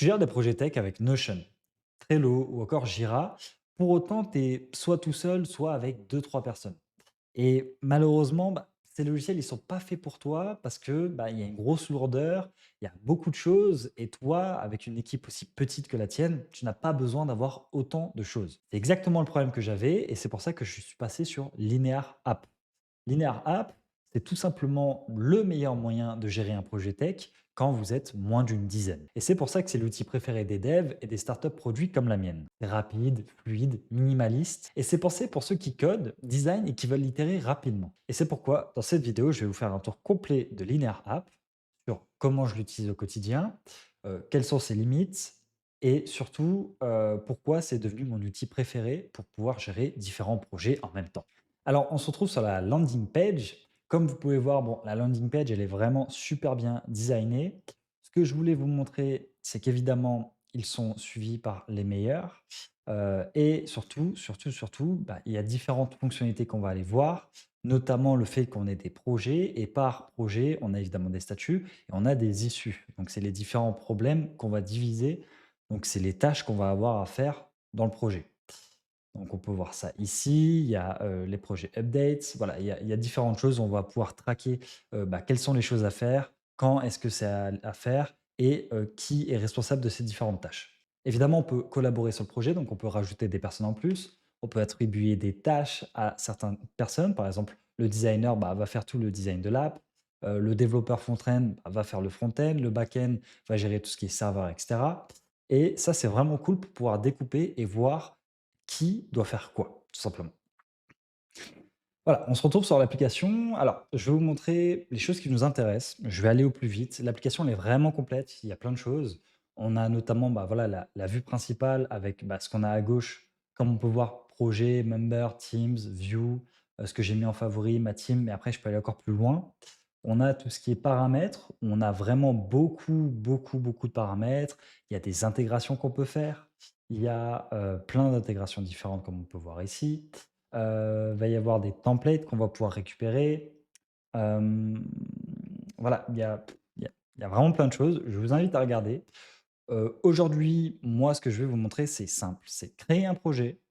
tu gères des projets tech avec Notion, Trello ou encore Jira. Pour autant, tu es soit tout seul, soit avec deux, trois personnes. Et malheureusement, ces logiciels, ils sont pas faits pour toi parce que il y a une grosse lourdeur, il y a beaucoup de choses. Et toi, avec une équipe aussi petite que la tienne, tu n'as pas besoin d'avoir autant de choses. C'est exactement le problème que j'avais et c'est pour ça que je suis passé sur Linear App. Linear App, c'est tout simplement le meilleur moyen de gérer un projet tech quand vous êtes moins d'une dizaine. Et c'est pour ça que c'est l'outil préféré des devs et des startups produits comme la mienne. C'est rapide, fluide, minimaliste et c'est pensé pour ceux qui codent, design et qui veulent itérer rapidement. Et c'est pourquoi dans cette vidéo, je vais vous faire un tour complet de Linear App sur comment je l'utilise au quotidien, quelles sont ses limites et surtout pourquoi c'est devenu mon outil préféré pour pouvoir gérer différents projets en même temps. Alors, on se retrouve sur la landing page. Comme vous pouvez voir, bon, la landing page, elle est vraiment super bien designée. Ce que je voulais vous montrer, c'est qu'évidemment, ils sont suivis par les meilleurs. Et surtout, il y a différentes fonctionnalités qu'on va aller voir, notamment le fait qu'on ait des projets. Et par projet, on a évidemment des statuts et on a des issues. Donc, c'est les différents problèmes qu'on va diviser. Donc, c'est les tâches qu'on va avoir à faire dans le projet. Donc on peut voir ça ici, il y a, les projets updates, voilà, il y a différentes choses. On va pouvoir traquer, quelles sont les choses à faire, quand est-ce que c'est à faire et qui est responsable de ces différentes tâches. Évidemment, on peut collaborer sur le projet, donc on peut rajouter des personnes en plus. On peut attribuer des tâches à certaines personnes. Par exemple, le designer, va faire tout le design de l'app, le développeur front-end, va faire le front-end, le back-end va gérer tout ce qui est serveur et cetera et ça, c'est vraiment cool pour pouvoir découper et voir qui doit faire quoi, tout simplement. Voilà, on se retrouve sur l'application. Alors, je vais vous montrer les choses qui nous intéressent. Je vais aller au plus vite. L'application, elle est vraiment complète. Il y a plein de choses. On a notamment voilà, la vue principale avec ce qu'on a à gauche, comme on peut voir, projet, member, teams, view, ce que j'ai mis en favori, ma team, mais après, je peux aller encore plus loin. On a tout ce qui est paramètres. On a vraiment beaucoup de paramètres. Il y a des intégrations qu'on peut faire. Il y a plein d'intégrations différentes, comme on peut voir ici. Va y avoir des templates qu'on va pouvoir récupérer. Hem, voilà, il y a vraiment plein de choses. Je vous invite à regarder. Aujourd'hui, moi, ce que je vais vous montrer, c'est simple. C'est créer un projet,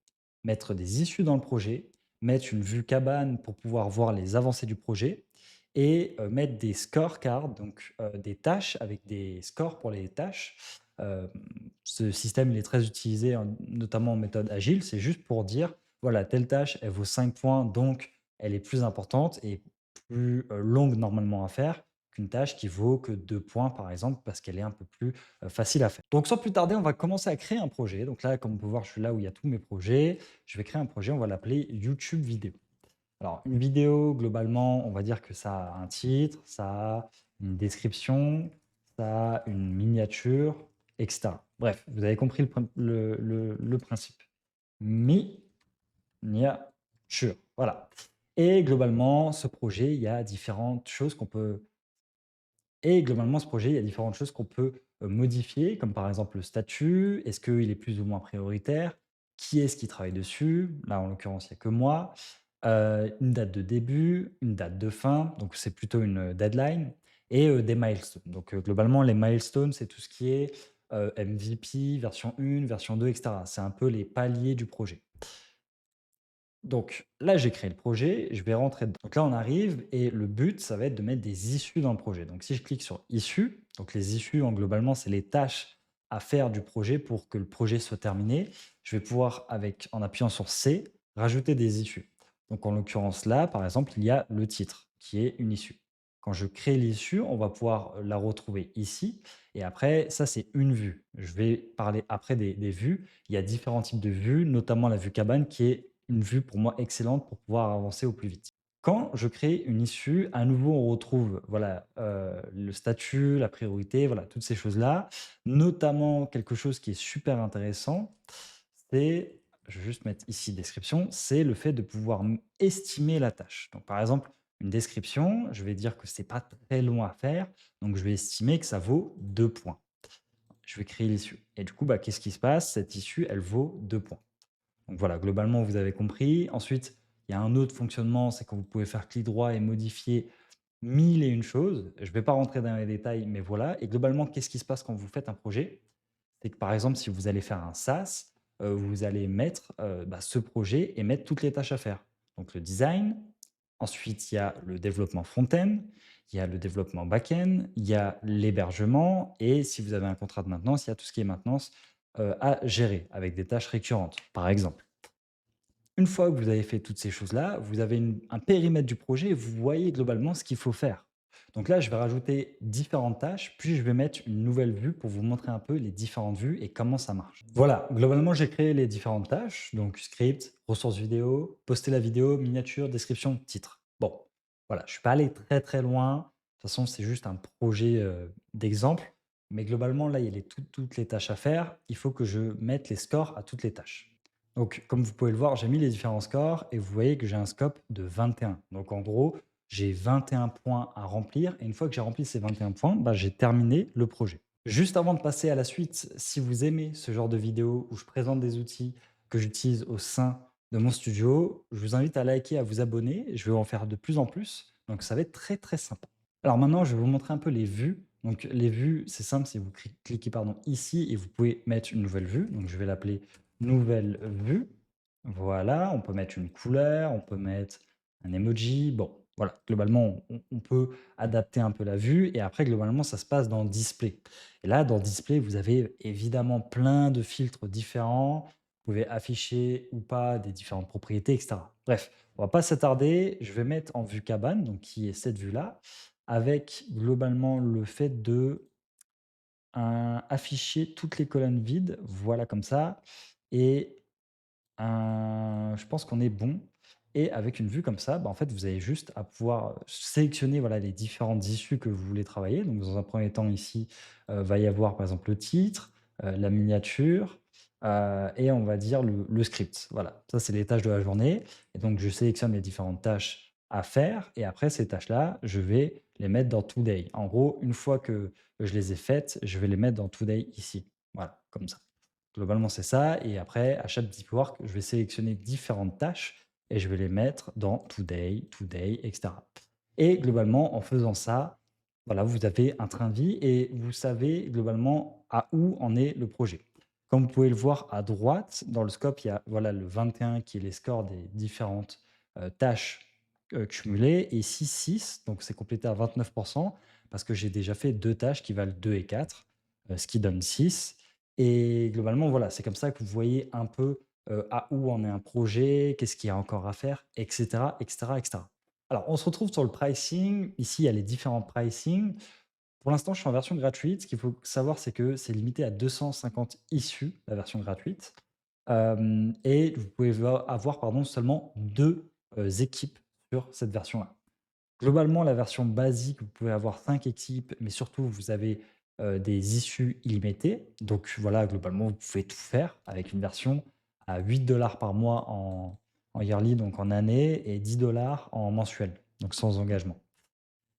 mettre des issues dans le projet, mettre une vue cabane pour pouvoir voir les avancées du projet et mettre des scorecards, donc des tâches avec des scores pour les tâches. Hem, Ce système, il est très utilisé notamment en méthode agile. C'est juste pour dire, voilà, telle tâche, elle vaut 5 points, donc elle est plus importante et plus longue normalement à faire qu'une tâche qui vaut que 2 points, par exemple, parce qu'elle est un peu plus facile à faire. Donc sans plus tarder, on va commencer à créer un projet. Donc là, comme on peut voir, je suis là où il y a tous mes projets. Je vais créer un projet, on va l'appeler YouTube vidéo. Alors une vidéo, globalement, on va dire que ça a un titre, ça a une description, ça a une miniature, etc. Bref, vous avez compris le principe. Miniature, voilà. Et globalement, ce projet, il y a différentes choses qu'on peut et globalement, ce projet, il y a différentes choses qu'on peut, modifier, comme par exemple le statut. Est-ce qu'il est plus ou moins prioritaire? Qui est-ce qui travaille dessus? Là, en l'occurrence, il y a que moi. Une date de début, une date de fin, donc c'est plutôt une, deadline et des milestones. Donc, globalement, les milestones, c'est tout ce qui est, MVP, version 1, version 2, et cetera. C'est un peu les paliers du projet. Donc là, j'ai créé le projet, je vais rentrer dedans. Donc là, on arrive et le but, ça va être de mettre des issues dans le projet. Donc si je clique sur issues, donc les issues, globalement, c'est les tâches à faire du projet pour que le projet soit terminé. Je vais pouvoir, en appuyant sur C, rajouter des issues. Donc en l'occurrence là, par exemple, il y a le titre qui est une issue. Quand je crée l'issue, on va pouvoir la retrouver ici. Et après, ça, c'est une vue. Je vais parler après des vues. Il y a différents types de vues, notamment la vue cabane qui est une vue pour moi excellente pour pouvoir avancer au plus vite. Quand je crée une issue, à nouveau, on retrouve voilà, le statut, la priorité, voilà, toutes ces choses-là. Notamment, quelque chose qui est super intéressant, c'est, je vais juste mettre ici description, c'est le fait de pouvoir estimer la tâche. Donc, par exemple, une description, je vais dire que c'est pas très long à faire, donc je vais estimer que ça vaut 2 points. Je vais créer l'issue. Et du coup, qu'est-ce qui se passe? Cette issue, elle vaut 2 points. Donc voilà, globalement, vous avez compris. Ensuite, il y a un autre fonctionnement, c'est que vous pouvez faire clic droit et modifier mille et une choses. Je ne vais pas rentrer dans les détails, mais voilà. Et globalement, qu'est-ce qui se passe quand vous faites un projet? c'est que, par exemple, si vous allez faire un SaaS, vous allez mettre, ce projet et mettre toutes les tâches à faire. Donc le design, ensuite il y a le développement front-end, il y a le développement back-end, il y a l'hébergement et si vous avez un contrat de maintenance, il y a tout ce qui est maintenance, à gérer avec des tâches récurrentes, par exemple. Une fois que vous avez fait toutes ces choses-là, vous avez un périmètre du projet et vous voyez globalement ce qu'il faut faire. Donc là, je vais rajouter différentes tâches, puis je vais mettre une nouvelle vue pour vous montrer un peu les différentes vues et comment ça marche. Voilà, globalement, j'ai créé les différentes tâches, donc script, ressources vidéo, poster la vidéo, miniature, description, titre. Bon, voilà, je suis pas allé très très loin. De toute façon, c'est juste un projet d'exemple. Mais globalement, là, il y a toutes les tâches à faire. Il faut que je mette les scores à toutes les tâches. Donc, comme vous pouvez le voir, j'ai mis les différents scores et vous voyez que j'ai un scope de 21. Donc, en gros, j'ai 21 points à remplir et une fois que j'ai rempli ces 21 points, j'ai terminé le projet. Juste avant de passer à la suite, si vous aimez ce genre de vidéo où je présente des outils que j'utilise au sein de mon studio, je vous invite à liker, à vous abonner. Je vais en faire de plus en plus. Donc, ça va être très, très sympa. Alors maintenant, je vais vous montrer un peu les vues. Donc, les vues, c'est simple, c'est vous cliquez ici et vous pouvez mettre une nouvelle vue. Donc, je vais l'appeler nouvelle vue. Voilà, on peut mettre une couleur, on peut mettre un emoji. Bon, voilà, globalement, on peut adapter un peu la vue et après, globalement, ça se passe dans display. Et là, dans display, vous avez évidemment plein de filtres différents. Vous pouvez afficher ou pas des différentes propriétés, etc. Bref, on va pas s'attarder. Je vais mettre en vue cabane, donc qui est cette vue-là, avec globalement le fait de afficher toutes les colonnes vides, voilà comme ça. Et je pense qu'on est bon et avec une vue comme ça, en fait, vous avez juste à pouvoir sélectionner, voilà, les différentes issues que vous voulez travailler. Donc dans un premier temps ici, va y avoir par exemple le titre, la miniature, et on va dire le script. Voilà, ça c'est les tâches de la journée et donc je sélectionne les différentes tâches à faire et après ces tâches-là, je vais les mettre dans Today. En gros, une fois que je les ai faites, je vais les mettre dans Today ici. Voilà, comme ça. Globalement, c'est ça et après, à chaque deep work, je vais sélectionner différentes tâches et je vais les mettre dans today, today, et cetera. Et globalement, en faisant ça, voilà, vous avez un train de vie et vous savez globalement à où en est le projet. Comme vous pouvez le voir à droite, dans le scope, il y a voilà, le 21 qui est les scores des différentes tâches cumulées et 6, donc c'est complété à 29% parce que j'ai déjà fait deux tâches qui valent 2 et 4, ce qui donne 6. Et globalement, voilà, c'est comme ça que vous voyez un peu, à où en est un projet, qu'est-ce qu'il y a encore à faire et cetera et cetera et cetera. Alors, on se retrouve sur le pricing. Ici, il y a les différents pricing. Pour l'instant, je suis en version gratuite. Ce qu'il faut savoir, c'est que c'est limité à 250 issues, la version gratuite. Et vous pouvez avoir pardon, seulement 2 équipes sur cette version-là. Globalement, la version basique, vous pouvez avoir 5 équipes, mais surtout, vous avez, des issues illimitées. Donc voilà, globalement, vous pouvez tout faire avec une version à 8 $ par mois en yearly, donc en année et 10 $ en mensuel, donc sans engagement.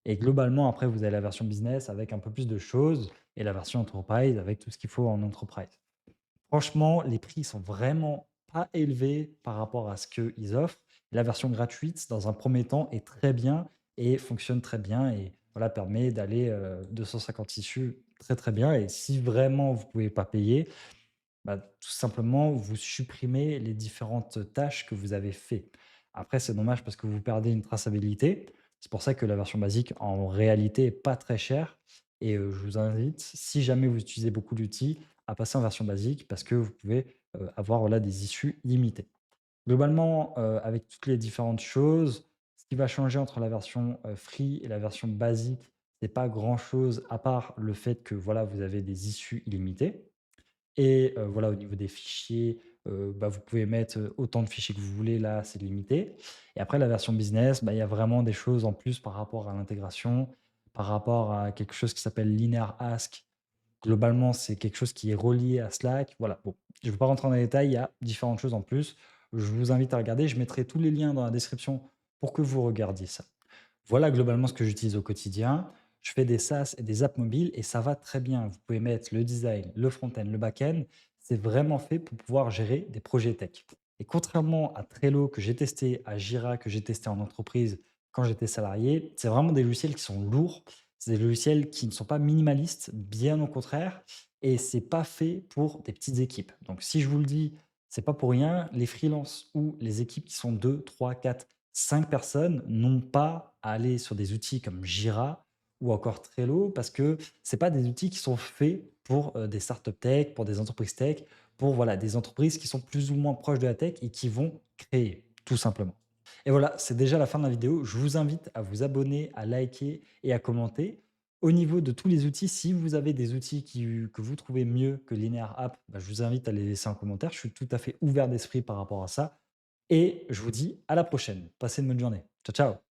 Et globalement, après, vous avez la version business avec un peu plus de choses et la version enterprise avec tout ce qu'il faut en enterprise. Franchement, les prix sont vraiment pas élevés par rapport à ce qu'ils offrent. La version gratuite, dans un premier temps, est très bien et fonctionne très bien et voilà, permet d'aller 250 issues très très bien. Et si vraiment vous ne pouvez pas payer, tout simplement, vous supprimez les différentes tâches que vous avez fait. Après, c'est dommage parce que vous perdez une traçabilité. C'est pour ça que la version basique, en réalité, est pas très chère. Et je vous invite, si jamais vous utilisez beaucoup d'outils, à passer en version basique parce que vous pouvez avoir voilà, des issues limitées. Globalement, avec toutes les différentes choses, ce qui va changer entre la version free et la version basique, c'est pas grand-chose à part le fait que voilà, vous avez des issues illimitées. Et voilà, au niveau des fichiers, vous pouvez mettre, autant de fichiers que vous voulez, là, c'est limité. Et après la version business, il y a vraiment des choses en plus par rapport à l'intégration, par rapport à quelque chose qui s'appelle Linear Ask. Globalement, c'est quelque chose qui est relié à Slack. Voilà, bon, je ne vais pas rentrer dans les détails, il y a différentes choses en plus. Je vous invite à regarder, je mettrai tous les liens dans la description pour que vous regardiez ça. Voilà globalement ce que j'utilise au quotidien. Je fais des SaaS et des apps mobiles et ça va très bien. Vous pouvez mettre le design, le front-end, le back-end. C'est vraiment fait pour pouvoir gérer des projets tech. Et contrairement à Trello que j'ai testé, à Jira que j'ai testé en entreprise quand j'étais salarié, c'est vraiment des logiciels qui sont lourds. C'est des logiciels qui ne sont pas minimalistes, bien au contraire. et c'est pas fait pour des petites équipes. Donc si je vous le dis, c'est pas pour rien, les freelances ou les équipes qui sont 2, 3, 4, 5 personnes n'ont pas à aller sur des outils comme Jira ou encore Trello parce que c'est pas des outils qui sont faits pour, des startups tech, pour des entreprises tech, pour voilà, des entreprises qui sont plus ou moins proches de la tech et qui vont créer, tout simplement. Et voilà, c'est déjà la fin de la vidéo. Je vous invite à vous abonner, à liker et à commenter. Au niveau de tous les outils, si vous avez des outils que vous trouvez mieux que Linear App, bah, je vous invite à les laisser en commentaire. Je suis tout à fait ouvert d'esprit par rapport à ça. Et je vous dis à la prochaine. Passez une bonne journée. Ciao, ciao.